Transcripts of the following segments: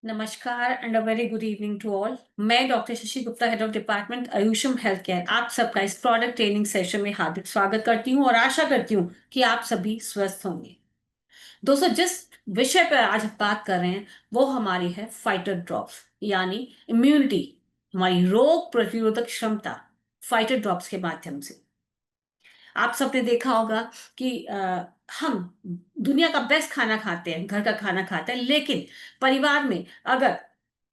नमस्कार and a very good evening to all. मैं doctor Shashi Gupta, head of department Ayusham health care, आप सबका इस प्रोडक्ट ट्रेनिंग सेशन में हार्दिक स्वागत करती हूँ और आशा करती हूँ कि आप सभी स्वस्थ होंगे। दोस्तों, जिस विषय पर आज हम बात कर रहे हैं वो हमारी है फाइटर ड्रॉप्स, यानी इम्यूनिटी, हमारी रोग प्रतिरोधक क्षमता फाइटर ड्रॉप्स के माध्यम से। आप सबने देखा होगा कि हम दुनिया का बेस्ट खाना खाते हैं, घर का खाना खाते हैं, लेकिन परिवार में अगर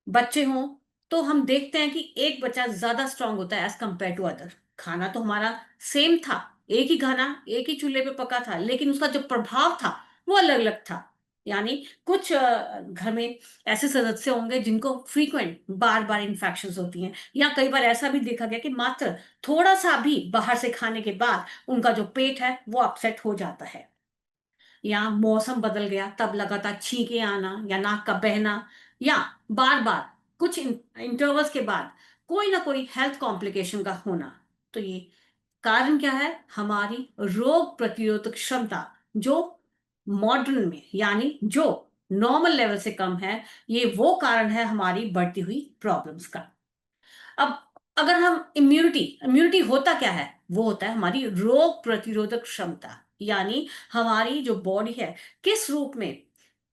बच्चे हों तो हम देखते हैं कि एक बच्चा ज्यादा स्ट्रांग होता है एज कंपेयर टू अदर। खाना तो हमारा सेम था, एक ही खाना एक ही चूल्हे पे पका था, लेकिन उसका जो प्रभाव था वो अलग अलग था। यानी कुछ घर में ऐसे सदस्य होंगे जिनको फ्रीक्वेंट बार बार इन्फेक्शन होती हैं, या कई बार ऐसा भी देखा गया कि मात्र थोड़ा सा भी बाहर से खाने के बाद उनका जो पेट है वो अपसेट हो जाता है। या मौसम बदल गया तब लगातार छींके आना या नाक का बहना, या बार बार कुछ इंटरवल्स के बाद कोई ना कोई हेल्थ कॉम्प्लिकेशन का होना। तो ये कारण क्या है? हमारी रोग प्रतिरोधक क्षमता जो मॉडर्न में, यानी जो नॉर्मल लेवल से कम है, ये वो कारण है हमारी बढ़ती हुई प्रॉब्लम्स का। अब अगर हम इम्यूनिटी होता क्या है? वो होता है हमारी रोग प्रतिरोधक क्षमता, यानी हमारी जो बॉडी है किस रूप में,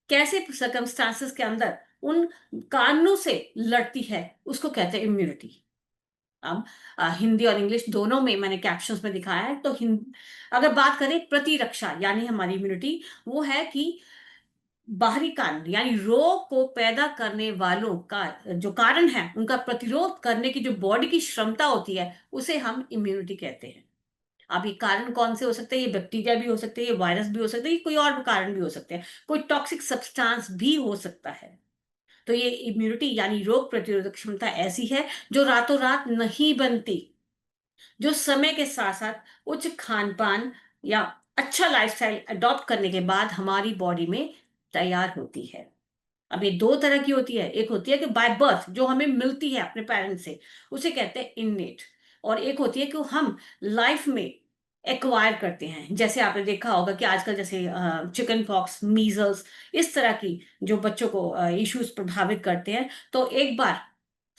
कैसे सर्कमस्टांसेस के अंदर उन कारणों से लड़ती है, उसको कहते हैं इम्यूनिटी। अब हिंदी और इंग्लिश दोनों में मैंने कैप्शंस में दिखाया है। तो अगर बात करें प्रतिरक्षा यानी हमारी इम्यूनिटी, वो है कि बाहरी कारण यानी रोग को पैदा करने वालों का जो कारण है उनका प्रतिरोध करने की जो बॉडी की क्षमता होती है उसे हम इम्यूनिटी कहते हैं। अब ये कारण कौन से हो सकते हैं? ये बैक्टीरिया भी हो सकते हैं, ये वायरस भी हो सकते हैं, ये कोई और भी कारण भी हो सकते हैं, कोई टॉक्सिक सब्सटेंस भी हो सकता है। तो ये इम्यूनिटी यानी रोग प्रतिरोधक क्षमता ऐसी है जो रातों रात नहीं बनती, जो समय के साथ साथ उच्च खान पान या अच्छा लाइफस्टाइल अडॉप्ट करने के बाद हमारी बॉडी में तैयार होती है। अब ये दो तरह की होती है, एक होती है कि बाय बर्थ जो हमें मिलती है अपने पेरेंट्स से, उसे कहते हैं इननेट। और एक होती है कि हम लाइफ में एक्वायर करते हैं। जैसे आपने देखा होगा कि आजकल जैसे चिकन पॉक्स, मीजल्स, इस तरह की जो बच्चों को इश्यूज प्रभावित करते हैं, तो एक बार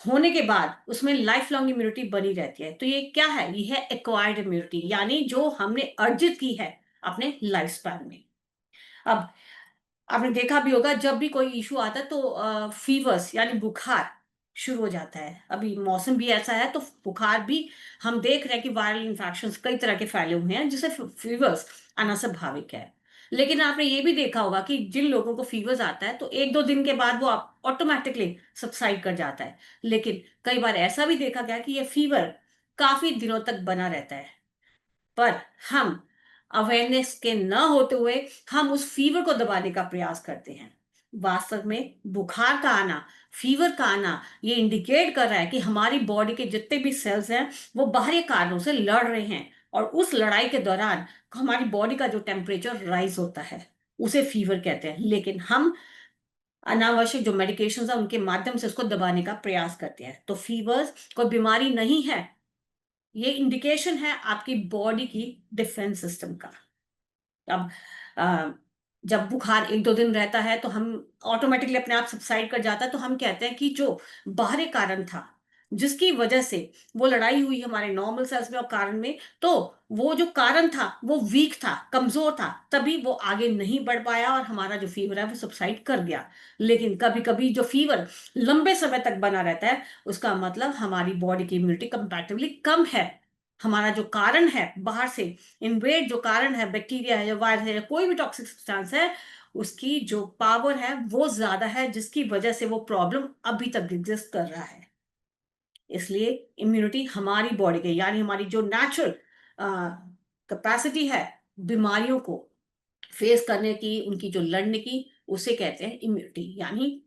होने के बाद उसमें लाइफ लॉन्ग इम्यूनिटी बनी रहती है। तो ये क्या है? ये है एक्वायर्ड इम्यूनिटी, यानी जो हमने अर्जित की है अपने लाइफ स्पैन में। अब आपने देखा भी होगा जब भी कोई इशू आता है तो फीवर्स यानी बुखार शुरू हो जाता है। अभी मौसम भी ऐसा है तो बुखार भी हम देख रहे हैं कि वायरल इन्फेक्शंस कई तरह के फैले हुए हैं जिससे फीवर्स आना स्वाभाविक है। लेकिन आपने ये भी देखा होगा कि जिन लोगों को फीवर्स आता है तो एक दो दिन के बाद वो ऑटोमेटिकली सबसाइड कर जाता है। लेकिन कई बार ऐसा भी देखा गया कि ये फीवर काफी दिनों तक बना रहता है। पर हम अवेयरनेस के न होते हुए हम उस फीवर को दबाने का प्रयास करते हैं। वास्तव में बुखार का आना, फीवर का आना, ये इंडिकेट कर रहा है कि हमारी बॉडी के जितने भी सेल्स हैं वो बाहरी कारणों से लड़ रहे हैं, और उस लड़ाई के दौरान हमारी बॉडी का जो टेम्परेचर राइज होता है उसे फीवर कहते हैं। लेकिन हम अनावश्यक जो मेडिकेशंस है उनके माध्यम से उसको दबाने का प्रयास करते हैं। तो फीवर्स कोई बीमारी नहीं है, ये इंडिकेशन है आपकी बॉडी की डिफेंस सिस्टम का। अब अ, जब बुखार एक दो दिन रहता है तो हम ऑटोमेटिकली अपने आप सबसाइड कर जाता है, तो हम कहते हैं कि जो बाहरी कारण था जिसकी वजह से वो लड़ाई हुई हमारे नॉर्मल सेल्स में और कारण में, तो वो जो कारण था वो वीक था, कमजोर था, तभी वो आगे नहीं बढ़ पाया और हमारा जो फीवर है वो सबसाइड कर गया। लेकिन कभी कभी जो फीवर लंबे समय तक बना रहता है उसका मतलब हमारी बॉडी की इम्यूनिटी कंपैरेटिवली कम है। हमारा जो कारण है बाहर से इन्वेड, जो कारण है बैक्टीरिया है या वायरस है या कोई भी टॉक्सिक सब्सटेंस है, उसकी जो पावर है वो ज्यादा है, जिसकी वजह से वो प्रॉब्लम अभी तक एग्जिस्ट कर रहा है। इसलिए इम्यूनिटी हमारी बॉडी के यानी हमारी जो नेचुरल कैपेसिटी है बीमारियों को फेस करने की, उनकी जो लड़ने की, उसे कहते हैं इम्यूनिटी, यानी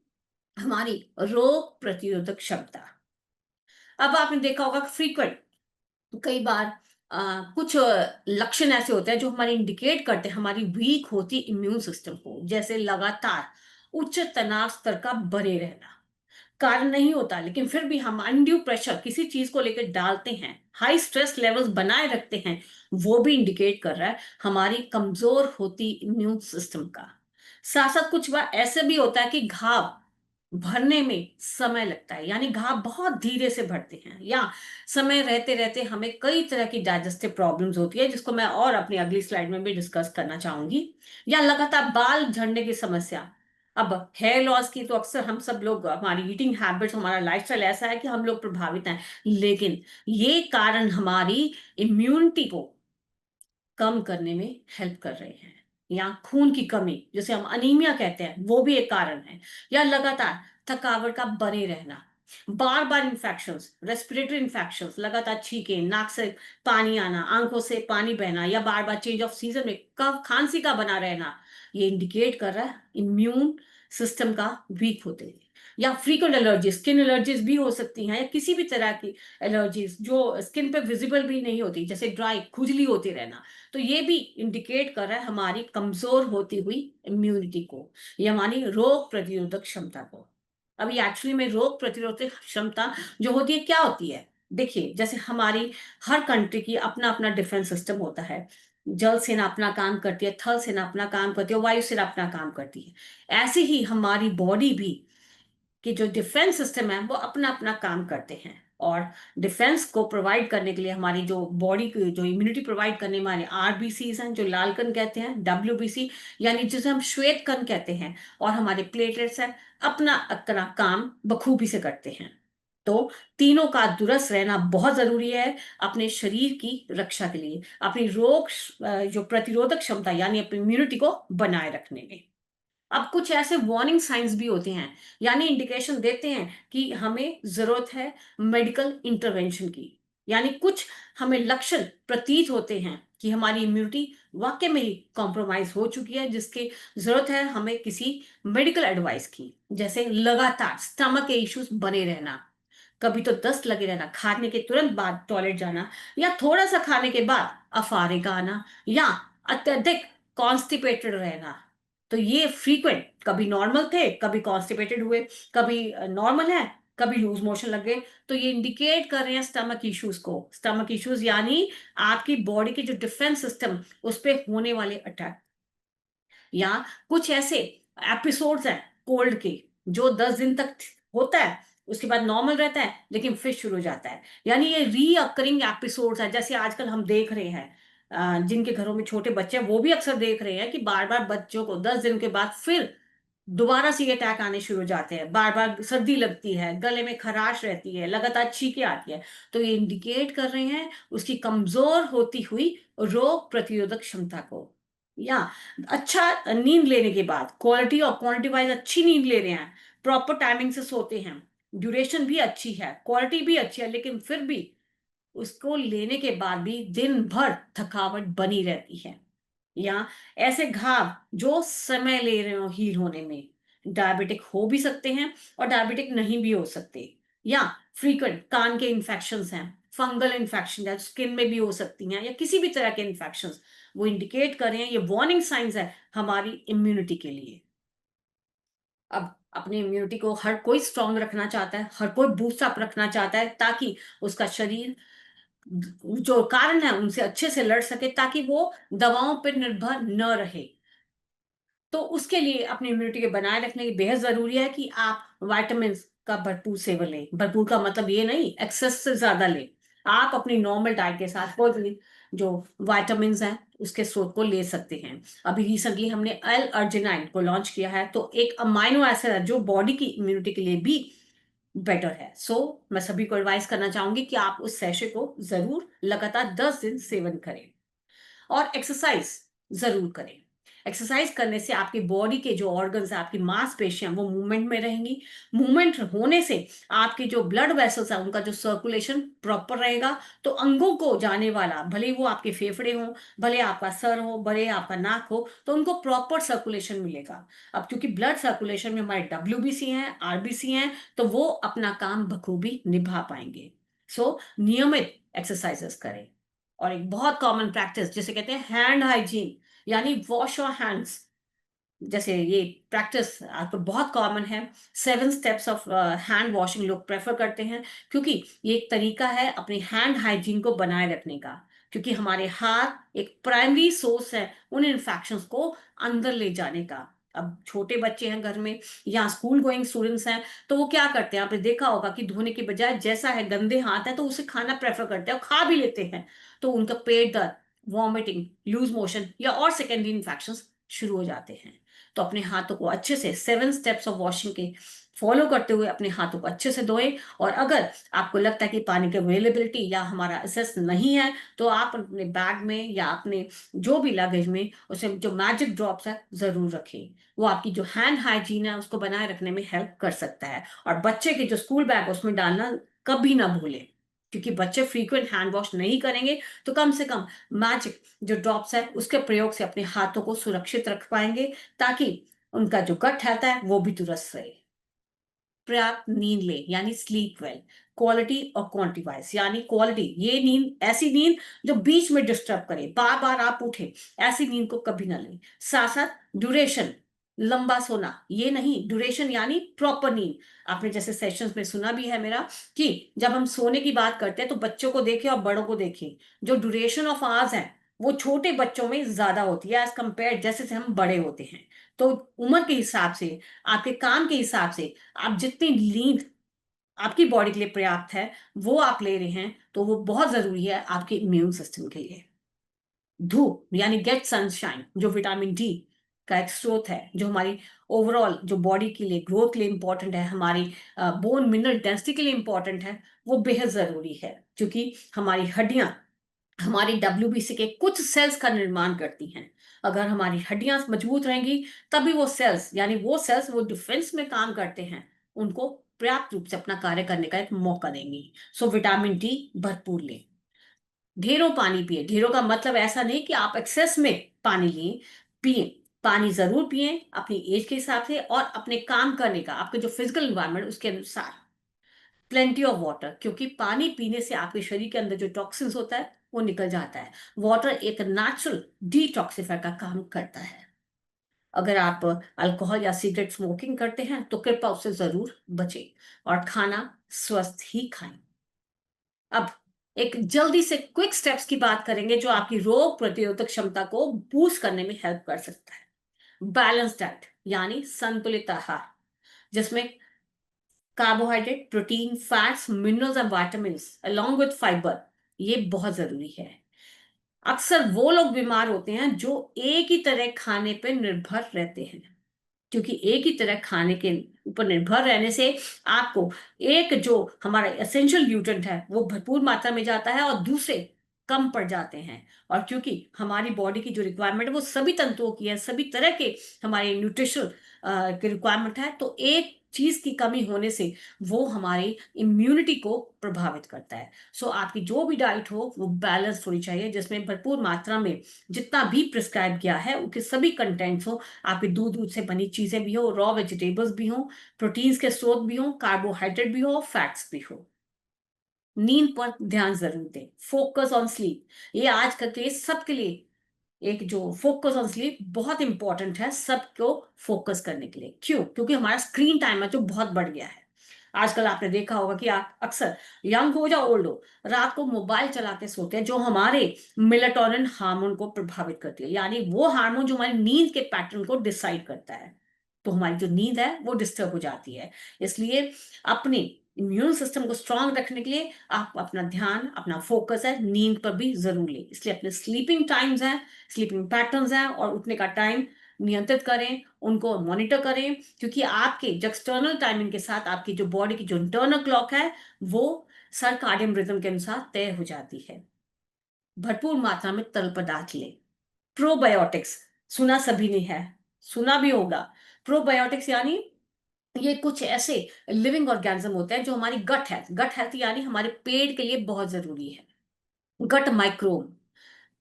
हमारी रोग प्रतिरोधक क्षमता। अब आपने देखा होगा फ्रीक्वेंट कई बार कुछ लक्षण ऐसे होते हैं जो हमारे इंडिकेट करते हैं हमारी वीक होती इम्यून सिस्टम को, जैसे लगातार उच्च तनाव स्तर का बने रहना। कारण नहीं होता लेकिन फिर भी हम अनड्यू प्रेशर किसी चीज को लेकर डालते हैं, हाई स्ट्रेस लेवल्स बनाए रखते हैं, वो भी इंडिकेट कर रहा है हमारी कमजोर होती इम्यून सिस्टम का। साथ साथ कुछ बार ऐसे भी होता है कि घाव भरने में समय लगता है, यानी घाव बहुत धीरे से भरते हैं, या समय रहते रहते हमें कई तरह की डाइजेस्टिव प्रॉब्लम्स होती है, जिसको मैं और अपनी अगली स्लाइड में भी डिस्कस करना चाहूंगी। या लगातार बाल झड़ने की समस्या। अब हेयर लॉस की तो अक्सर हम सब लोग, हमारी ईटिंग हैबिट्स, हमारा लाइफस्टाइल ऐसा है कि हम लोग प्रभावित हैं, लेकिन ये कारण हमारी इम्यूनिटी को कम करने में हेल्प कर रहे हैं। या खून की कमी, जिसे हम अनीमिया कहते हैं, वो भी एक कारण है। या लगातार थकावट का बने रहना, बार बार इंफेक्शंस, रेस्पिरेटरी इंफेक्शंस, लगातार छींके, नाक से पानी आना, आंखों से पानी बहना, या बार बार चेंज ऑफ सीजन में कफ खांसी का बना रहना, ये इंडिकेट कर रहा है इम्यून सिस्टम का वीक होते हैं। या फ्रीक्वेंट एलर्जी, स्किन एलर्जीज भी हो सकती हैं, या किसी भी तरह की एलर्जीज जो स्किन पे विजिबल भी नहीं होती, जैसे ड्राई खुजली होती रहना, तो ये भी इंडिकेट कर रहा है हमारी कमजोर होती हुई इम्यूनिटी को, या हमारी रोग प्रतिरोधक क्षमता को। अभी एक्चुअली में रोग प्रतिरोधक क्षमता जो होती है क्या होती है, देखिए जैसे हमारी हर कंट्री की अपना अपना डिफेंस सिस्टम होता है। जल सेना अपना काम करती है, थल सेना अपना काम करती है, वायु सेना अपना काम करती है। ऐसे ही हमारी बॉडी भी कि जो डिफेंस सिस्टम है वो अपना अपना काम करते हैं। और डिफेंस को प्रोवाइड करने के लिए हमारी जो बॉडी की जो इम्यूनिटी प्रोवाइड करने वाले आरबीसी हैं, जो लाल कण कहते हैं, डब्ल्यूबीसी यानी जिसे हम श्वेत कण कहते हैं, और हमारे प्लेटलेट्स हैं, अपना अपना काम बखूबी से करते हैं। तो तीनों का दुरुस्त रहना बहुत जरूरी है अपने शरीर की रक्षा के लिए, अपनी रोग जो प्रतिरोधक क्षमता यानी अपनी इम्यूनिटी को बनाए रखने में। अब कुछ ऐसे वार्निंग साइंस भी होते हैं, यानी इंडिकेशन देते हैं कि हमें जरूरत है मेडिकल इंटरवेंशन की। यानी कुछ हमें लक्षण प्रतीत होते हैं कि हमारी इम्यूनिटी वाकई में ही कॉम्प्रोमाइज हो चुकी है, जिसकी जरूरत है हमें किसी मेडिकल एडवाइस की। जैसे लगातार स्टमक के इश्यूज बने रहना, कभी तो दस्त लगे रहना, खाने के तुरंत बाद टॉयलेट जाना, या थोड़ा सा खाने के बाद अफारे का आना, या अत्यधिक कॉन्स्टिपेटेड रहना। तो ये फ्रीक्वेंट, कभी नॉर्मल थे कभी कॉन्स्टिपेटेड हुए, कभी नॉर्मल है कभी लूज मोशन लग गए, तो ये इंडिकेट कर रहे हैं स्टमक इश्यूज को। स्टमक इश्यूज यानी आपकी बॉडी की जो डिफेंस सिस्टम उस पे होने वाले अटैक। या कुछ ऐसे एपिसोड्स हैं कोल्ड के जो 10 दिन तक होता है, उसके बाद नॉर्मल रहता है, लेकिन फिर शुरू हो जाता है। यानी ये रीअकरिंग एपिसोड्स हैं, जैसे आजकल हम देख रहे हैं, जिनके घरों में छोटे बच्चे हैं वो भी अक्सर देख रहे हैं कि बार बार बच्चों को 10 दिन के बाद फिर दोबारा से ये अटैक आने शुरू हो जाते हैं। बार बार सर्दी लगती है, गले में खराश रहती है, लगातार छींकें आती है। तो ये इंडिकेट कर रहे हैं उसकी कमजोर होती हुई रोग प्रतिरोधक क्षमता को। या अच्छा नींद लेने के बाद, क्वालिटी और क्वांटिटी वाइज अच्छी नींद ले रहे हैं, प्रॉपर टाइमिंग से सोते हैं, ड्यूरेशन भी अच्छी है, क्वालिटी भी अच्छी है, लेकिन फिर भी उसको लेने के बाद भी दिन भर थकावट बनी रहती है। या ऐसे घाव जो समय ले रहे हो हील होने में, डायबिटिक हो भी सकते हैं और डायबिटिक नहीं भी हो सकते। या फ्रीक्वेंट कान के इन्फेक्शंस हैं, फंगल इन्फेक्शन है, स्किन में भी हो सकती हैं, या किसी भी तरह के इन्फेक्शंस, वो इंडिकेट कर रहे हैं, ये वार्निंग साइंस है हमारी इम्यूनिटी के लिए। अब अपनी इम्यूनिटी को हर कोई स्ट्रांग रखना चाहता है, हर कोई बूस्ट अप रखना चाहता है, ताकि उसका शरीर जो कारण है उनसे अच्छे से लड़ सके, ताकि वो दवाओं पर निर्भर न रहे। तो उसके लिए अपनी इम्यूनिटी के बनाए रखने की बेहद जरूरी है कि आप विटामिन का भरपूर सेवन लें। भरपूर का मतलब ये नहीं एक्सेस से ज्यादा लें, आप अपनी नॉर्मल डाइट के साथ कोई भी जो विटामिन हैं उसके स्रोत को ले सकते हैं। अभी रिसेंटली हमने एल अर्जिनाइन को लॉन्च किया है, तो एक अमाइनो एसिड है जो बॉडी की इम्यूनिटी के लिए भी बेटर है। मैं सभी को एडवाइस करना चाहूंगी कि आप उस सेशे को जरूर लगातार 10 दिन सेवन करें। और एक्सरसाइज जरूर करें। एक्सरसाइज करने से आपकी बॉडी के जो ऑर्गन्स हैं, आपकी मांसपेशियां, वो मूवमेंट में रहेंगी। मूवमेंट होने से आपके जो ब्लड वेसल्स हैं उनका जो सर्कुलेशन प्रॉपर रहेगा, तो अंगों को जाने वाला, भले वो आपके फेफड़े हो, भले आपका सर हो, भले आपका नाक हो, तो उनको प्रॉपर सर्कुलेशन मिलेगा। अब क्योंकि ब्लड सर्कुलेशन में हमारे डब्ल्यूबीसी हैं, आरबीसी हैं, तो वो अपना काम बखूबी निभा पाएंगे। नियमित एक्सरसाइजेस करें। और एक बहुत कॉमन प्रैक्टिस जिसे कहते हैं हैंड हाइजीन, यानी वॉश योर हैंड्स, जैसे ये प्रैक्टिस आपको बहुत कॉमन है। 7 स्टेप्स ऑफ हैंड वॉशिंग लोग प्रेफर करते हैं, क्योंकि ये एक तरीका है अपने हैंड हाइजीन को बनाए रखने का। क्योंकि हमारे हाथ एक प्राइमरी सोर्स है उन इन्फेक्शंस को अंदर ले जाने का। अब छोटे बच्चे हैं घर में या स्कूल गोइंग स्टूडेंट्स हैं, तो वो क्या करते हैं, आपने देखा होगा कि धोने के बजाय जैसा है गंदे हाथ है तो उसे खाना प्रेफर करते हैं और खा भी लेते हैं, तो उनका पेट दर्द, वॉमिटिंग, लूज मोशन या और सेकेंडरी इन्फेक्शन शुरू हो जाते हैं। तो अपने हाथों को अच्छे से 7 स्टेप्स ऑफ वॉशिंग के फॉलो करते हुए अपने हाथों को अच्छे से धोएं। और अगर आपको लगता है कि पानी की अवेलेबिलिटी या हमारा एसेस नहीं है, तो आप अपने बैग में या अपने जो भी लगेज में उसे जो मैजिक ड्रॉप्स है जरूर रखें। वो आपकी जो हैंड हाइजीन है उसको बनाए रखने में हेल्प कर सकता है। और बच्चे के जो स्कूल बैग उसमें डालना कभी ना भूलें, क्योंकि बच्चे फ्रीक्वेंट हैंड वॉश नहीं करेंगे, तो कम से कम मैजिक जो ड्रॉप्स है उसके प्रयोग से अपने हाथों को सुरक्षित रख पाएंगे, ताकि उनका जो गट हेल्थ है वो भी दुरुस्त रहे। पर्याप्त नींद ले यानी स्लीप वेल, क्वालिटी और क्वांटिटी वाइज। यानी क्वालिटी, ये नींद, ऐसी नींद जो बीच में डिस्टर्ब करे, बार बार आप उठे, ऐसी नींद को कभी ना लें। साथ साथ ड्यूरेशन, लंबा सोना, ये नहीं, ड्यूरेशन यानी प्रॉपर नींद। आपने जैसे सेशंस में सुना भी है मेरा कि जब हम सोने की बात करते हैं तो बच्चों को देखें और बड़ों को देखें, जो ड्यूरेशन ऑफ आवर्स है वो छोटे बच्चों में ज्यादा होती है एज कंपेयर जैसे से हम बड़े होते हैं। तो उम्र के हिसाब से, आपके काम के हिसाब से, आप जितनी नींद आपकी बॉडी के लिए पर्याप्त है वो आप ले रहे हैं, तो वो बहुत जरूरी है आपके इम्यून सिस्टम के लिए। धूप यानी गेट सनशाइन, जो विटामिन डी का एक स्रोत है, जो हमारी ओवरऑल जो बॉडी के लिए ग्रोथ के लिए इंपॉर्टेंट है, हमारी बोन मिनरल डेंसिटी के लिए इंपॉर्टेंट है, वो बेहद जरूरी है। क्योंकि हमारी हड्डियां हमारी डब्ल्यूबीसी के कुछ सेल्स का निर्माण करती हैं। अगर हमारी हड्डियां मजबूत रहेंगी, तभी वो सेल्स, यानी वो सेल्स वो डिफेंस में काम करते हैं, उनको पर्याप्त रूप से अपना कार्य करने का एक मौका देंगी। सो विटामिन डी भरपूर लें। ढेरों पानी पिए। ढेरों का मतलब ऐसा नहीं कि आप एक्सेस में पानी लें, पिए। पानी जरूर पिए अपनी एज के हिसाब से और अपने काम करने का, आपके जो फिजिकल इन्वायरमेंट उसके अनुसार। प्लेंटी ऑफ वाटर, क्योंकि पानी पीने से आपके शरीर के अंदर जो टॉक्सिन्स होता है वो निकल जाता है। वाटर एक नेचुरल डिटॉक्सिफायर का काम करता है। अगर आप अल्कोहल या सिगरेट स्मोकिंग करते हैं तो कृपया उससे जरूर बचें। और खाना स्वस्थ ही खाएं। अब एक जल्दी से क्विक स्टेप्स की बात करेंगे जो आपकी रोग प्रतिरोधक क्षमता को बूस्ट करने में हेल्प कर सकता है। बैलेंस डाइट यानी संतुलित आहार, जिसमें carbohydrate, protein, fats, minerals and vitamins along with fibre, ये बहुत जरूरी है। अक्सर वो लोग बीमार होते हैं जो एक ही तरह खाने पर निर्भर रहते हैं, क्योंकि एक ही तरह खाने के ऊपर निर्भर रहने से आपको एक जो हमारा एसेंशियल न्यूट्रिएंट है वो भरपूर मात्रा में जाता है और दूसरे कम पड़ जाते हैं। और क्योंकि हमारी बॉडी की जो रिक्वायरमेंट है वो सभी तंतुओं की है, सभी तरह के हमारे न्यूट्रिशन की रिक्वायरमेंट है, तो एक चीज की कमी होने से वो हमारी इम्यूनिटी को प्रभावित करता है। सो आपकी जो भी डाइट हो वो बैलेंस होनी चाहिए, जिसमें भरपूर मात्रा में जितना भी प्रिस्क्राइब किया है उनके सभी कंटेंट्स हो। आपके दूध दूध से बनी चीजें भी हो, रॉ वेजिटेबल्स भी हो, प्रोटीन्स के स्रोत भी हो, कार्बोहाइड्रेट भी हो, फैट्स भी हो। नींद पर ध्यान जरूर दें। फोकस ऑन स्लीप, ये आज का के सबके लिए एक जो फोकस ऑन स्लीप बहुत इंपॉर्टेंट है सबको फोकस करने के लिए। क्यों? क्योंकि हमारा स्क्रीन टाइम है जो बहुत बढ़ गया है। आजकल आपने देखा होगा कि आप अक्सर, यंग हो या ओल्ड हो, रात को मोबाइल चला के सोते हैं, जो हमारे मेलाटोनिन हार्मोन को प्रभावित करती है, यानी वो हार्मोन जो हमारी नींद के पैटर्न को डिसाइड करता है। तो हमारी जो नींद है वो डिस्टर्ब हो जाती है। इसलिए अपने इम्यून सिस्टम को स्ट्रांग रखने के लिए आप अपना ध्यान, अपना फोकस है नींद पर भी जरूर लें। इसलिए अपने स्लीपिंग टाइम्स हैं, स्लीपिंग पैटर्न्स हैं और उठने का टाइम नियंत्रित करें, उनको मॉनिटर करें। क्योंकि आपके जो एक्सटर्नल टाइमिंग के साथ आपकी जो बॉडी की जो इंटरनल क्लॉक है वो सर्काडियन रिदम के अनुसार तय हो जाती है। भरपूर मात्रा में तरल पदार्थ लें। प्रोबायोटिक्स सुना सभी ने है, सुना भी होगा। प्रोबायोटिक्स यानी ये कुछ ऐसे लिविंग ऑर्गेनिज्म होते हैं जो हमारी गट हेल्थ यानी हमारे पेट के लिए बहुत जरूरी है। गट माइक्रोब,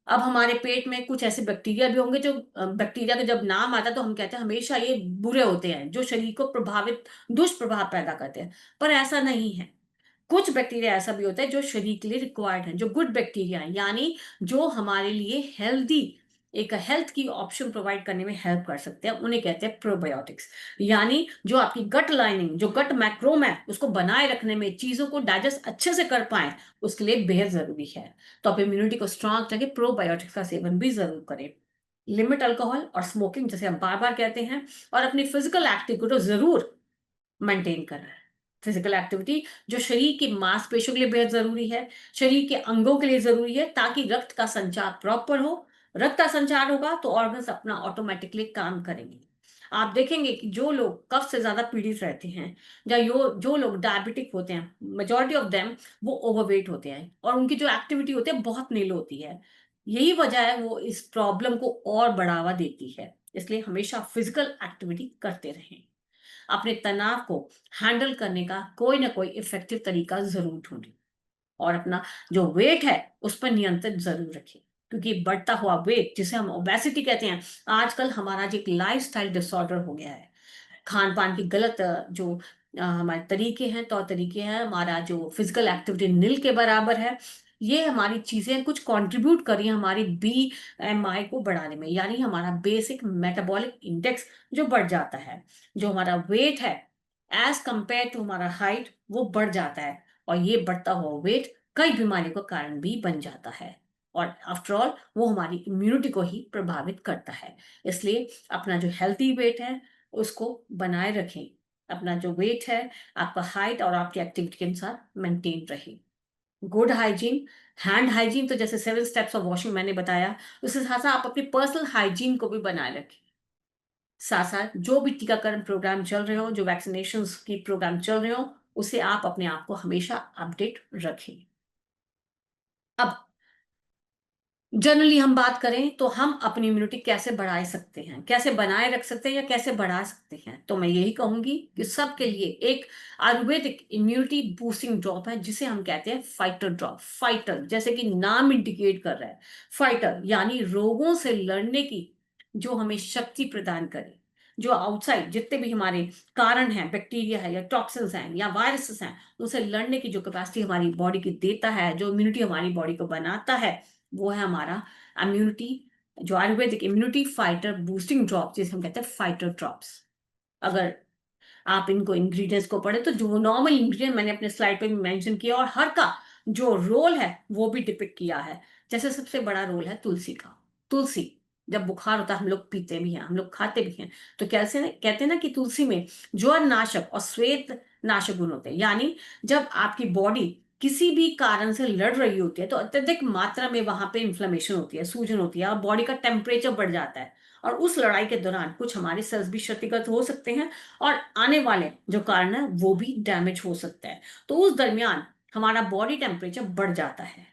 अब हमारे पेट में कुछ ऐसे बैक्टीरिया भी होंगे जो बैक्टीरिया का जब नाम आता है तो हम कहते हैं हमेशा ये बुरे होते हैं, जो शरीर को प्रभावित, दुष्प्रभाव पैदा करते हैं। पर ऐसा नहीं है। कुछ बैक्टीरिया ऐसा भी होता है जो शरीर के लिए रिक्वायर्ड है, जो गुड बैक्टीरिया है, यानी जो हमारे लिए हेल्दी, एक हेल्थ की ऑप्शन प्रोवाइड करने में हेल्प कर सकते हैं, उन्हें कहते हैं प्रोबायोटिक्स। यानी जो आपकी गट लाइनिंग, जो गट मैक्रोम है, उसको बनाए रखने में, चीजों को डाइजेस्ट अच्छे से कर पाए, उसके लिए बेहद जरूरी है। तो आप इम्यूनिटी को स्ट्रांग रखें, प्रोबायोटिक्स का सेवन भी जरूर करें। लिमिट अल्कोहल और स्मोकिंग, जैसे हम बार बार कहते हैं, और अपनी फिजिकल एक्टिविटी को तो जरूर मेंटेन करना है। फिजिकल एक्टिविटी जो शरीर की मांसपेशियों के लिए बेहद जरूरी है, शरीर के अंगों के लिए जरूरी है, ताकि रक्त का संचार प्रॉपर हो। रक्त का संचार होगा तो ऑर्गन्स अपना ऑटोमेटिकली काम करेंगे। आप देखेंगे कि जो लोग कफ से ज्यादा पीड़ित रहते हैं, या जो लोग डायबिटिक होते हैं, मेजोरिटी ऑफ देम वो ओवरवेट होते हैं, और उनकी जो एक्टिविटी होती है बहुत नील होती है। यही वजह है वो इस प्रॉब्लम को और बढ़ावा देती है। इसलिए हमेशा फिजिकल एक्टिविटी करते रहें। अपने तनाव को हैंडल करने का कोई ना कोई इफेक्टिव तरीका जरूर ढूंढें, और अपना जो वेट है उस पर नियंत्रण जरूर रखें। क्योंकि बढ़ता हुआ वेट, जिसे हम ओबेसिटी कहते हैं, आजकल हमारा जो एक लाइफस्टाइल डिसऑर्डर हो गया है। खान पान की गलत जो हमारे तरीके हैं, तौर तरीके हैं, हमारा जो फिजिकल एक्टिविटी नील के बराबर है, ये हमारी चीजें कुछ कंट्रीब्यूट कर रही हैं हमारी BMI को बढ़ाने में, यानी हमारा बेसिक मेटाबॉलिक इंडेक्स जो बढ़ जाता है। जो हमारा वेट है एज कंपेयर टू हमारा हाइट, वो बढ़ जाता है। और ये बढ़ता हुआ वेट कई बीमारियों का कारण भी बन जाता है, और आफ्टर ऑल वो हमारी इम्यूनिटी को ही प्रभावित करता है। इसलिए अपना जो हेल्थी वेट है उसको बनाए रखें। अपना जो वेट है, आपका हाइट और आपकी एक्टिविटी के अनुसार मेंटेन रहे। गुड हाइजीन, हैंड हाइजीन, तो जैसे 7 स्टेप्स ऑफ वॉशिंग मैंने बताया, उसके साथ साथ आप अपनी पर्सनल हाइजीन को भी बनाए रखें। साथ साथ जो भी टीकाकरण प्रोग्राम चल रहे हो, जो वैक्सीनेशन की प्रोग्राम चल रहे हो, उसे आप अपने आप को हमेशा अपडेट रखें। अब जनरली हम बात करें तो हम अपनी इम्यूनिटी कैसे बढ़ा सकते हैं, कैसे बनाए रख सकते हैं, या कैसे बढ़ा सकते हैं, तो मैं यही कहूंगी कि सबके लिए एक आयुर्वेदिक इम्यूनिटी बूस्टिंग ड्रॉप है, जिसे हम कहते हैं फाइटर ड्रॉप। फाइटर जैसे कि नाम इंडिकेट कर रहा है, फाइटर यानी रोगों से लड़ने की जो हमें शक्ति प्रदान करे। जो आउटसाइड जितने भी हमारे कारण हैं, बैक्टीरिया है या टॉक्सिन्स हैं या वायरसेस हैं, उनसे लड़ने की जो कैपेसिटी हमारी बॉडी की देता है, जो इम्यूनिटी हमारी बॉडी को बनाता है, वो है हमारा इम्यूनिटी, जो Ayurvedic immunity fighter boosting drop, जिसे हम कहते हैं फाइटर ड्रॉप्स। अगर आप इनको इंग्रेडिएंट्स को पढ़े तो जो नॉर्मल इंग्रेडिएंट मैंने अपने स्लाइड पे भी मेंशन किया, और हर का जो रोल है वो भी डिपिक्ट किया है। जैसे सबसे बड़ा रोल है तुलसी का। तुलसी जब बुखार होता है हम लोग पीते भी हैं, हम लोग खाते भी हैं। तो कैसे कहते हैं ना कि तुलसी में ज्वर नाशक और श्वेत नाशक गुण होते हैं, यानी जब आपकी बॉडी किसी भी कारण से लड़ रही होती है तो अत्यधिक मात्रा में वहां पे इन्फ्लेमेशन होती है, सूजन होती है, और बॉडी का टेम्परेचर बढ़ जाता है। और उस लड़ाई के दौरान कुछ हमारे सेल्स भी क्षतिग्रस्त हो सकते हैं, और आने वाले जो कारण है वो भी डैमेज हो सकता है। तो उस दरमियान हमारा बॉडी टेम्परेचर बढ़ जाता है।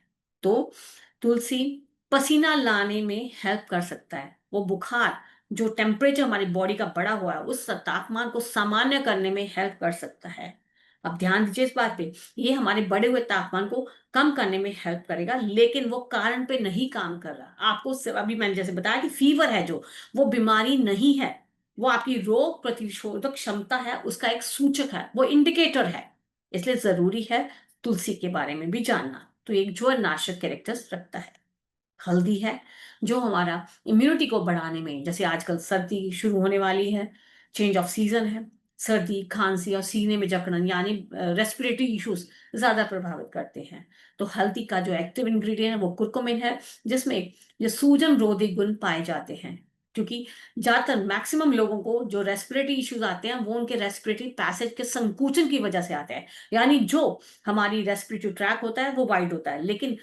तो तुलसी पसीना लाने में हेल्प कर सकता है। वो बुखार, जो टेम्परेचर हमारी बॉडी का बढ़ा हुआ है, उस तापमान को सामान्य करने में हेल्प कर सकता है। अब ध्यान दीजिए इस बात पे, ये हमारे बढ़े हुए तापमान को कम करने में हेल्प करेगा, लेकिन वो कारण पे नहीं काम कर रहा। आपको अभी मैंने जैसे बताया कि फीवर है, जो वो बीमारी नहीं है, वो आपकी रोग प्रतिशोधक क्षमता है, उसका एक सूचक है, वो इंडिकेटर है। इसलिए जरूरी है तुलसी के बारे में भी जानना। तो एक ज्वर नाशक कैरेक्टर्स रखता है। हल्दी है जो हमारा इम्यूनिटी को बढ़ाने में, जैसे आजकल सर्दी शुरू होने वाली है, चेंज ऑफ सीजन है, सर्दी, खांसी और सीने में जकड़न यानी रेस्पिरेटरी इश्यूज ज्यादा प्रभावित करते हैं। तो हल्दी का जो एक्टिव इंग्रेडिएंट है वो कुरकुमिन है, जिसमें ये सूजन रोधी गुण पाए जाते हैं। क्योंकि ज्यादातर मैक्सिमम लोगों को जो रेस्पिरेटरी इश्यूज आते हैं वो उनके रेस्पिरेटरी पैसेज के संकुचन की वजह से आते हैं। यानी जो हमारी रेस्पिरेटरी ट्रैक होता है वो वाइड होता है, लेकिन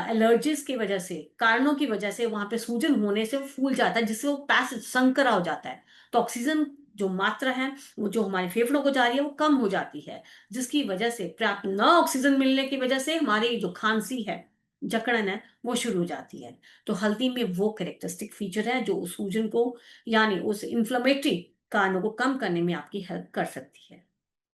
एलर्जीज की वजह से, कारणों की वजह से वहां पे सूजन होने से वो फूल जाता है, जिससे वो पैसेज संकरा हो जाता है। तो ऑक्सीजन जो मात्रा है वो जो हमारे फेफड़ों को जा रही है वो कम हो जाती है, जिसकी वजह से पर्याप्त न ऑक्सीजन मिलने की वजह से हमारी जो खांसी है, जकड़न है, वो शुरू हो जाती है। तो हल्दी में वो कैरेक्टरिस्टिक फीचर है जो उस सूजन को, यानी उस इंफ्लेमेटरी कारणों को कम करने में आपकी हेल्प कर सकती है।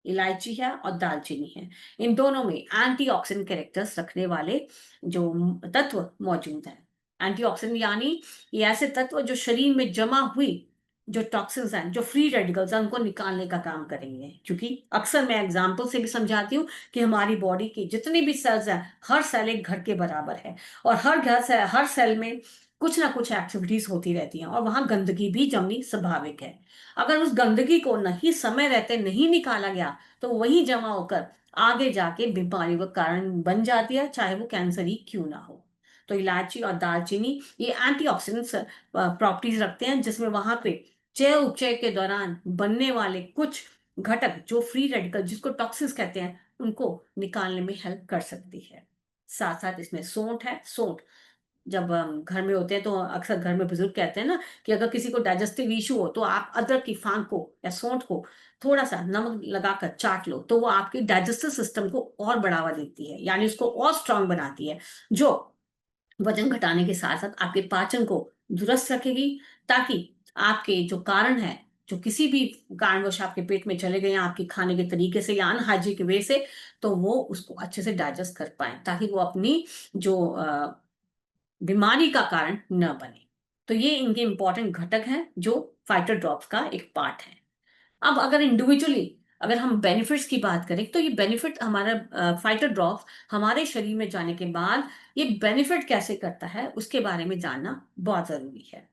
इलायची है और दालचीनी है, इन दोनों में एंटीऑक्सीडेंट कैरेक्टर्स रखने वाले जो तत्व मौजूद हैं। एंटीऑक्सीडेंट यानी ये ऐसे तत्व जो शरीर में जमा हुई जो टॉक्सिन्स हैं, जो फ्री रेडिकल्स हैं, उनको निकालने का काम करेंगे। क्योंकि अक्सर मैं एग्जाम्पल से भी समझाती हूँ कि हमारी बॉडी की जितनी भी सेल्स हैं, हर सेल एक घर के बराबर है, और हर सेल में कुछ ना कुछ एक्टिविटीज होती रहती हैं, और वहां गंदगी भी जमनी स्वाभाविक है। अगर उस गंदगी को नहीं समय रहते नहीं निकाला गया तो वही जमा होकर आगे जाके बीमारी का कारण बन जाती है, चाहे वो कैंसर ही क्यों ना हो। तो इलायची और दालचीनी ये एंटीऑक्सीडेंट्स प्रॉपर्टीज रखते हैं, जिसमें वहां पे चय उपचय के दौरान बनने वाले कुछ घटक जो फ्री रेडिकल जिसको टॉक्सिन्स कहते हैं उनको निकालने में हेल्प कर सकती है। साथ साथ इसमें सौंठ है। सौंठ जब हम घर में होते हैं तो अक्सर घर में बुजुर्ग कहते हैं ना कि अगर किसी को डाइजेस्टिव इशू हो तो आप अदरक की फांक को या सौंठ को थोड़ा सा नमक लगाकर चाट लो, तो वो आपके डाइजेस्टिव सिस्टम को और बढ़ावा देती है, यानी उसको और स्ट्रांग बनाती है, जो वजन घटाने के साथ साथ आपके पाचन को दुरुस्त रखेगी, ताकि आपके जो कारण है, जो किसी भी कारणवश आपके पेट में चले गए हैं आपके खाने के तरीके से या अनहाइजीनिक वे से, तो वो उसको अच्छे से डाइजेस्ट कर पाए, ताकि वो अपनी जो बीमारी का कारण न बने। तो ये इनके इंपॉर्टेंट घटक हैं जो फाइटर ड्रॉप्स का एक पार्ट है। अब अगर इंडिविजुअली अगर हम बेनिफिट्स की बात करें तो ये बेनिफिट हमारा फाइटर ड्रॉप्स हमारे शरीर में जाने के बाद ये बेनिफिट कैसे करता है उसके बारे में जानना बहुत जरूरी है।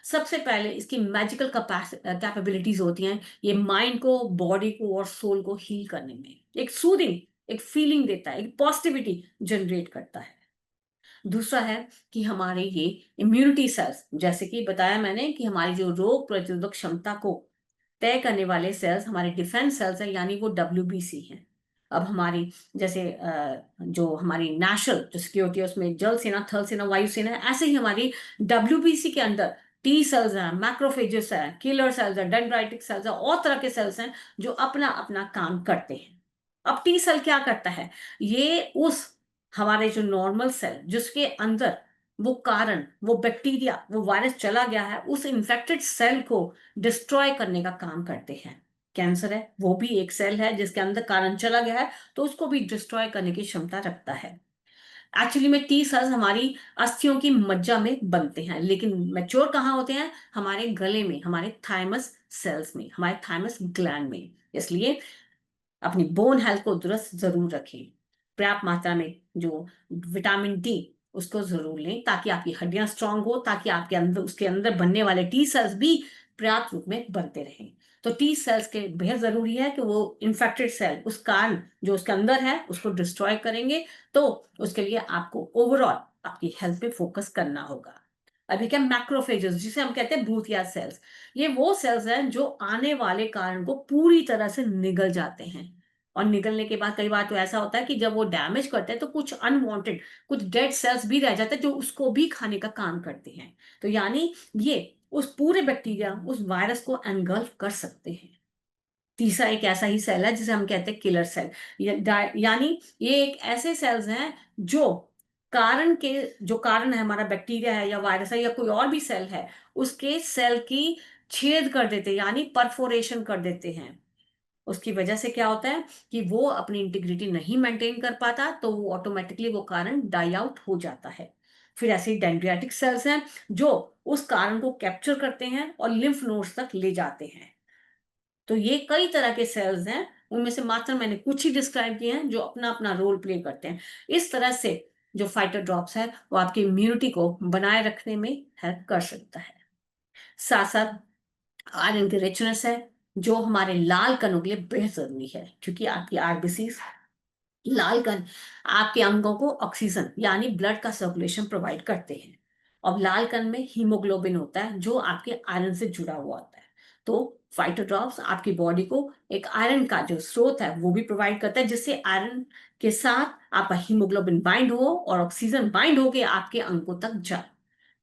सबसे पहले इसकी मैजिकल कैपेबिलिटीज होती हैं, ये माइंड को, बॉडी को और सोल को हील करने में एक सूदिंग, एक फीलिंग देता है, एक पॉजिटिविटी जनरेट करता है। दूसरा है कि हमारे ये इम्यूनिटी सेल्स, जैसे कि बताया मैंने कि हमारी जो रोग प्रतिरोधक क्षमता को तय करने वाले सेल्स हमारे डिफेंस सेल्स हैं, यानी वो WBC हैं। अब हमारी जैसे जो हमारी नेशनल जो सिक्योरिटी है उसमें जल सेना, थल सेना, वायु सेना है, ऐसे ही हमारी WBC के अंदर टी सेल्स हैं, मैक्रोफेजेस हैं, किलर सेल्स हैं, डेंड्राइटिक सेल्स हैं, और तरह के सेल्स हैं जो अपना अपना काम करते हैं। अब टी सेल क्या करता है, ये उस हमारे जो नॉर्मल सेल जिसके अंदर वो कारण, वो बैक्टीरिया, वो वायरस चला गया है, उस इन्फेक्टेड सेल को डिस्ट्रॉय करने का काम करते हैं। कैंसर है, वो भी एक सेल है जिसके अंदर कारण चला गया है, तो उसको भी डिस्ट्रॉय करने की क्षमता रखता है। एक्चुअली में टी सेल्स हमारी अस्थियों की मज्जा में बनते हैं, लेकिन मैच्योर कहाँ होते हैं, हमारे गले में, हमारे थाइमस सेल्स में, हमारे थाइमस ग्लैंड में। इसलिए अपनी बोन हेल्थ को दुरुस्त जरूर रखें। पर्याप्त मात्रा में जो विटामिन डी उसको जरूर लें, ताकि आपकी हड्डियां स्ट्रांग हो, ताकि आपके अंदर उसके अंदर बनने वाले टी सेल्स भी पर्याप्त रूप में बनते रहें। तो टी सेल्स के बेहद जरूरी है कि वो इन्फेक्टेड सेल उस कारण जो उसके अंदर है उसको डिस्ट्रॉय करेंगे, तो उसके लिए आपको ओवरऑल आपकी हेल्थ पे फोकस करना होगा। अभी क्या, मैक्रोफेजेस जिसे हम कहते हैं भूतिया सेल्स, ये वो सेल्स हैं जो आने वाले कारण को पूरी तरह से निगल जाते हैं। और निगलने के बाद कई बार तो ऐसा होता है कि जब वो डैमेज करते हैं तो कुछ अनवांटेड, कुछ डेड सेल्स भी रह जाते हैं जो उसको भी खाने का काम करते हैं। तो यानी ये उस पूरे बैक्टीरिया, उस वायरस को एनगल्फ कर सकते हैं। तीसरा एक ऐसा ही सेल है जिसे हम कहते हैं किलर सेल, यानी ये एक ऐसे सेल्स हैं जो कारण के, जो कारण है हमारा बैक्टीरिया है या वायरस है या कोई और भी सेल है, उसके सेल की छेद कर देते हैं, यानी परफोरेशन कर देते हैं। उसकी वजह से क्या होता है कि वो अपनी इंटीग्रिटी नहीं मेंटेन कर पाता, तो वो ऑटोमेटिकली वो कारण डाई आउट हो जाता है। फिर ऐसे डेंड्रियाटिक सेल्स हैं जो उस कारण को कैप्चर करते हैं और लिम्फ नोड्स तक ले जाते हैं। तो ये कई तरह के सेल्स हैं, उनमें से मात्र मैंने कुछ ही डिस्क्राइब किए हैं जो अपना अपना रोल प्ले करते हैं। इस तरह से जो फाइटर ड्रॉप्स है वो आपकी इम्यूनिटी को बनाए रखने में हेल्प कर सकता है। साथ साथ आयरन की रिचनेस है जो हमारे लाल कणों के लिए बेहद जरूरी है, क्योंकि आपकी RBC लाल कण आपके अंगों को ऑक्सीजन यानी ब्लड का सर्कुलेशन प्रोवाइड करते हैं। और लाल कण में हीमोग्लोबिन होता है जो आपके आयरन से जुड़ा हुआ होता है। तो फाइटोड्रॉप्स आपकी बॉडी को एक आयरन का जो स्रोत है वो भी प्रोवाइड करता है, जिससे आयरन के साथ आपका हीमोग्लोबिन बाइंड हो और ऑक्सीजन बाइंड होके आपके अंगों तक जाए,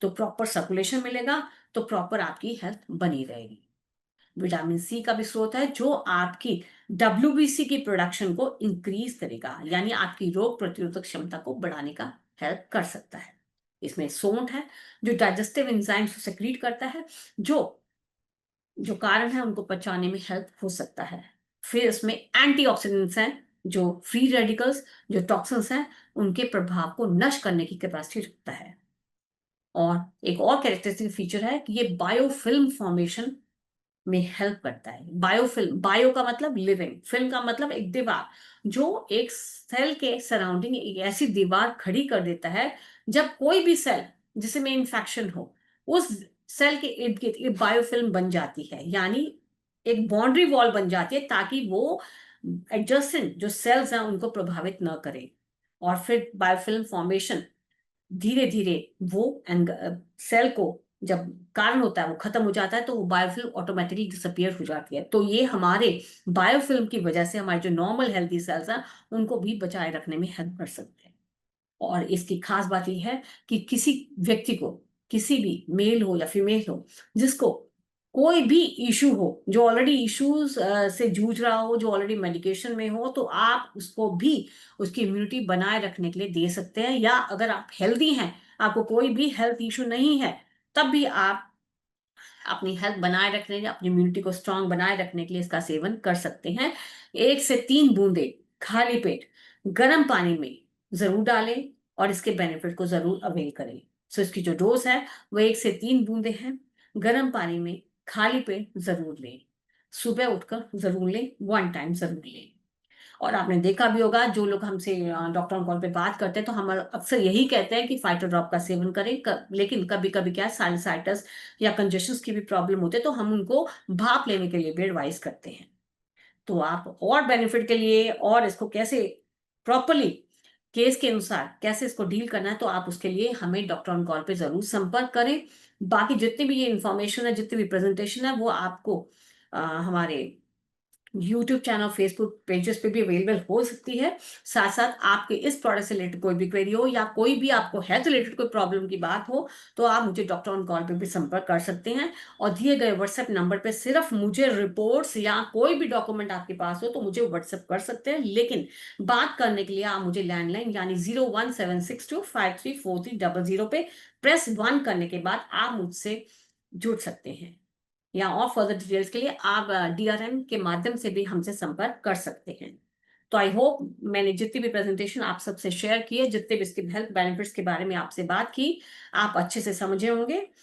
तो प्रॉपर सर्कुलेशन मिलेगा, तो प्रॉपर आपकी हेल्थ बनी रहेगी। विटामिन सी का भी स्रोत है जो आपकी WBC की प्रोडक्शन को इंक्रीज करेगा, यानी आपकी रोग प्रतिरोधक क्षमता को बढ़ाने का हेल्प कर सकता है। इसमें सौंठ है जो डाइजेस्टिव एंजाइम्स को सेक्रीट करता है, जो जो कारण है उनको पचाने में हेल्प हो सकता है। फिर इसमें एंटीऑक्सीडेंट्स हैं जो फ्री रेडिकल्स, जो टॉक्सिन्स हैं, उनके प्रभाव को नष्ट करने की कैपेसिटी रखता है। और एक और कैरेक्टरिस्टिक फीचर है कि ये बायोफिल्म फॉर्मेशन में हेल्प करता है। बायोफिल्म, बायो का मतलब लिविंग, फिल्म का मतलब एक दीवार, जो एक सेल के सराउंडिंग एक ऐसी दीवार खड़ी कर देता है, जब कोई भी सेल जिसमें इंफेक्शन हो उस सेल के इर्द गिर्द एक बायोफिल्म बन जाती है, यानी एक बाउंड्री वॉल बन जाती है, ताकि वो एडजसेंट जो सेल्स हैं उनको प्रभावित न करे। और फिर बायोफिल्म फॉर्मेशन धीरे धीरे वो सेल को जब कारण होता है वो खत्म हो जाता है, तो वो बायोफिल्म ऑटोमेटिकली डिसअपियर हो जाती है। तो ये हमारे बायोफिल्म की वजह से हमारे जो नॉर्मल हेल्दी सेल्स हैं उनको भी बचाए रखने में हेल्प कर सकते हैं। और इसकी खास बात ये है कि किसी व्यक्ति को, किसी भी मेल हो या फीमेल हो, जिसको कोई भी इश्यू हो, जो ऑलरेडी इश्यूज से जूझ रहा हो, जो ऑलरेडी मेडिकेशन में हो, तो आप उसको भी उसकी इम्यूनिटी बनाए रखने के लिए दे सकते हैं। या अगर आप हेल्दी हैं, आपको कोई भी हेल्थ इशू नहीं है, तब भी आप अपनी हेल्थ बनाए रखने, अपनी इम्यूनिटी को स्ट्रांग बनाए रखने के लिए इसका सेवन कर सकते हैं। 1 से 3 बूंदे खाली पेट गर्म पानी में जरूर डालें और इसके बेनिफिट को जरूर अवेल करें। सो इसकी जो डोज है वो 1 से 3 बूंदे हैं। गर्म पानी में खाली पेट जरूर लें। सुबह उठकर जरूर लें, 1 टाइम जरूर लें। और आपने देखा भी होगा, जो लोग हमसे डॉक्टर कॉल पे बात करते हैं, तो हम अक्सर यही कहते हैं कि फाइटो ड्रॉप का सेवन करें। लेकिन कभी कभी क्या है, साइनसाइटिस या कंजेशन की भी प्रॉब्लम होते हैं, तो हम उनको भाप लेने के लिए भी एडवाइस करते हैं। तो आप और बेनिफिट के लिए और इसको कैसे प्रॉपरली केस के अनुसार कैसे इसको डील करना है, तो आप उसके लिए हमें डॉक्टर ऑन कॉल पे जरूर संपर्क करें। बाकी जितनी भी ये इन्फॉर्मेशन है, जितनी भी प्रेजेंटेशन है, वो आपको हमारे यूट्यूब चैनल, फेसबुक पेजेस पे भी अवेलेबल हो सकती है। साथ साथ आपके इस प्रोडक्ट से रिलेटेड कोई भी क्वेरी हो या कोई भी आपको हेल्थ रिलेटेड कोई प्रॉब्लम की बात हो, तो आप मुझे डॉक्टर ऑन कॉल पे भी संपर्क कर सकते हैं। और दिए गए व्हाट्सएप नंबर पे सिर्फ मुझे रिपोर्ट्स या कोई भी डॉक्यूमेंट आपके पास हो तो मुझे व्हाट्सएप कर सकते हैं। लेकिन बात करने के लिए आप मुझे लैंडलाइन यानी 01762534300 पे प्रेस 1 करने के बाद आप मुझसे जुड़ सकते हैं। या और फर्दर डिटेल्स के लिए आप डीआरएम के माध्यम से भी हमसे संपर्क कर सकते हैं। तो आई होप मैंने जितनी भी प्रेजेंटेशन आप सबसे शेयर की है, जितने भी इसके हेल्थ बेनिफिट्स के बारे में आपसे बात की, आप अच्छे से समझे होंगे।